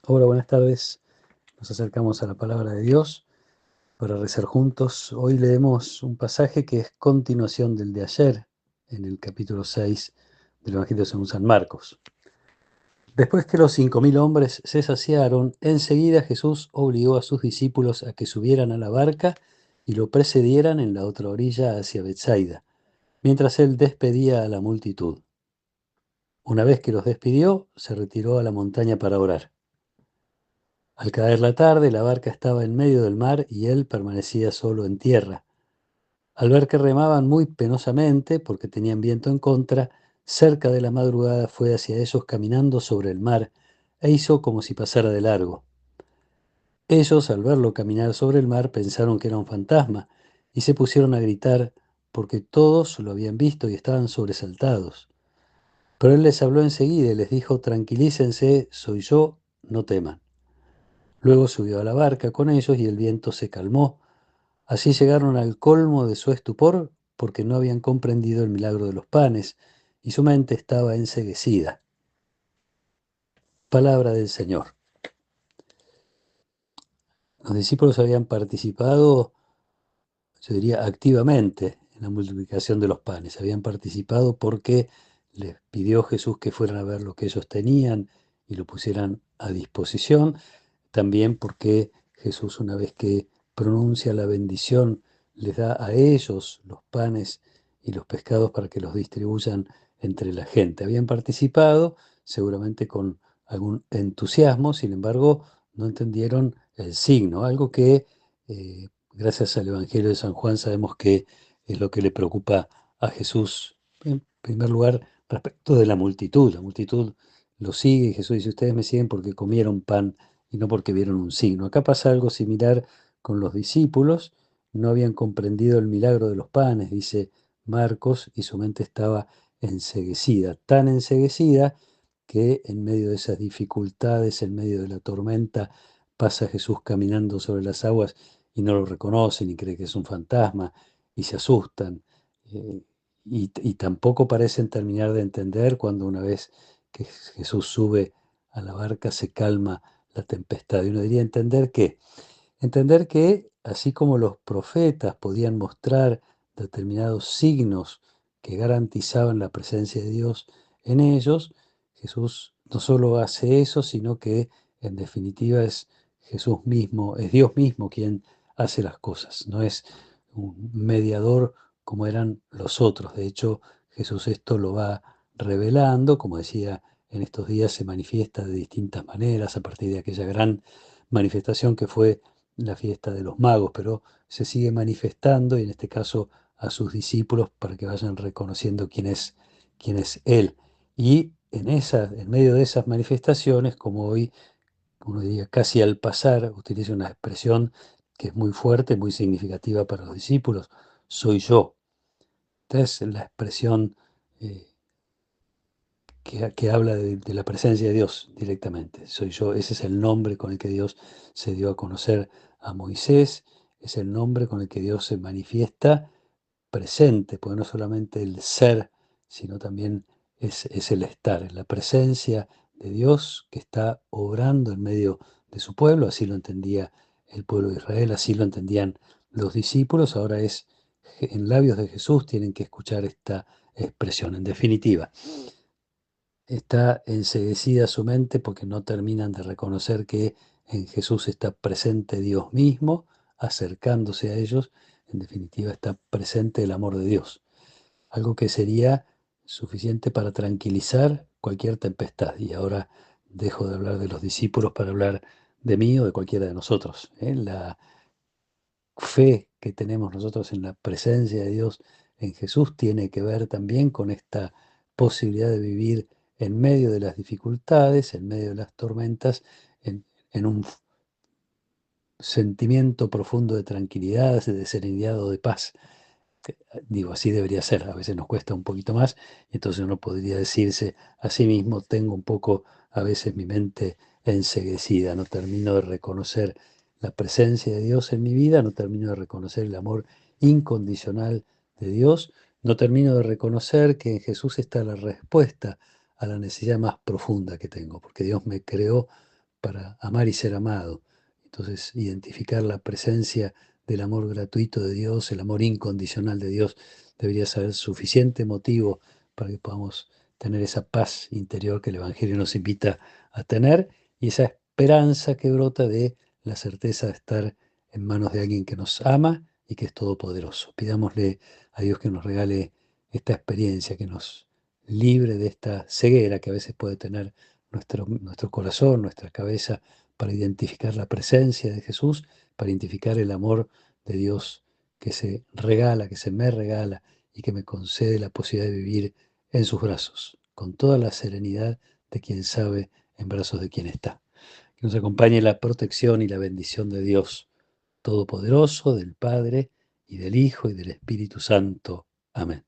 Hola, buenas tardes. Nos acercamos a la palabra de Dios para rezar juntos. Hoy leemos un pasaje que es continuación del de ayer, en el capítulo 6 del Evangelio según San Marcos. Después que los 5000 hombres se saciaron, enseguida Jesús obligó a sus discípulos a que subieran a la barca y lo precedieran en la otra orilla hacia Betsaida, mientras él despedía a la multitud. Una vez que los despidió, se retiró a la montaña para orar. Al caer la tarde, la barca estaba en medio del mar y él permanecía solo en tierra. Al ver que remaban muy penosamente, porque tenían viento en contra, cerca de la madrugada fue hacia ellos caminando sobre el mar e hizo como si pasara de largo. Ellos, al verlo caminar sobre el mar, pensaron que era un fantasma y se pusieron a gritar porque todos lo habían visto y estaban sobresaltados. Pero él les habló enseguida y les dijo: tranquilícense, soy yo, no teman. Luego subió a la barca con ellos y el viento se calmó. Así llegaron al colmo de su estupor porque no habían comprendido el milagro de los panes y su mente estaba enceguecida. Palabra del Señor. Los discípulos habían participado, yo diría, activamente en la multiplicación de los panes. Habían participado porque les pidió Jesús que fueran a ver lo que ellos tenían y lo pusieran a disposición. También porque Jesús, una vez que pronuncia la bendición, les da a ellos los panes y los pescados para que los distribuyan entre la gente. Habían participado seguramente con algún entusiasmo, sin embargo, no entendieron el signo, algo que gracias al Evangelio de San Juan sabemos que es lo que le preocupa a Jesús. En primer lugar, respecto de la multitud. La multitud lo sigue y Jesús dice: ustedes me siguen porque comieron pan y no porque vieron un signo. Acá pasa algo similar con los discípulos. No habían comprendido el milagro de los panes, dice Marcos, y su mente estaba enceguecida, tan enceguecida que en medio de esas dificultades, en medio de la tormenta, pasa Jesús caminando sobre las aguas y no lo reconocen y creen que es un fantasma y se asustan. eh, y tampoco parecen terminar de entender cuando una vez que Jesús sube a la barca se calma la tempestad. Y uno diría entender que así como los profetas podían mostrar determinados signos que garantizaban la presencia de Dios en ellos, Jesús no solo hace eso, sino que en definitiva es Jesús mismo, es Dios mismo quien hace las cosas, no es un mediador como eran los otros. De hecho, Jesús esto lo va revelando, como decía, en estos días se manifiesta de distintas maneras a partir de aquella gran manifestación que fue la fiesta de los magos, pero se sigue manifestando y en este caso a sus discípulos para que vayan reconociendo quién es Él. Y en medio de esas manifestaciones, como hoy uno diría casi al pasar, utiliza una expresión que es muy fuerte, muy significativa para los discípulos: soy yo. Entonces la expresión eh, que habla de la presencia de Dios directamente. Soy yo, ese es el nombre con el que Dios se dio a conocer a Moisés, es el nombre con el que Dios se manifiesta presente, porque no solamente el ser, sino también es el estar, es la presencia de Dios que está obrando en medio de su pueblo. Así lo entendía el pueblo de Israel, así lo entendían los discípulos. Ahora es en labios de Jesús, tienen que escuchar esta expresión. En definitiva, está enceguecida su mente porque no terminan de reconocer que en Jesús está presente Dios mismo, acercándose a ellos. En definitiva, está presente el amor de Dios, algo que sería suficiente para tranquilizar cualquier tempestad. Y ahora dejo de hablar de los discípulos para hablar de mí o de cualquiera de nosotros, ¿eh? La fe que tenemos nosotros en la presencia de Dios en Jesús tiene que ver también con esta posibilidad de vivir en medio de las dificultades, en medio de las tormentas, en un sentimiento profundo de tranquilidad, de serenidad o de paz. Digo, así debería ser. A veces nos cuesta un poquito más, y entonces uno podría decirse a sí mismo: tengo un poco a veces mi mente enceguecida, no termino de reconocer la presencia de Dios en mi vida, no termino de reconocer el amor incondicional de Dios, no termino de reconocer que en Jesús está la respuesta a la necesidad más profunda que tengo, porque Dios me creó para amar y ser amado. Entonces, identificar la presencia del amor gratuito de Dios, el amor incondicional de Dios, debería ser suficiente motivo para que podamos tener esa paz interior que el Evangelio nos invita a tener y esa esperanza que brota de la certeza de estar en manos de alguien que nos ama y que es todopoderoso. Pidámosle a Dios que nos regale esta experiencia, que nos libre de esta ceguera que a veces puede tener nuestro corazón, nuestra cabeza, para identificar la presencia de Jesús, para identificar el amor de Dios que se regala, que se me regala y que me concede la posibilidad de vivir en sus brazos, con toda la serenidad de quien sabe en brazos de quien está. Que nos acompañe la protección y la bendición de Dios Todopoderoso, del Padre, y del Hijo, y del Espíritu Santo. Amén.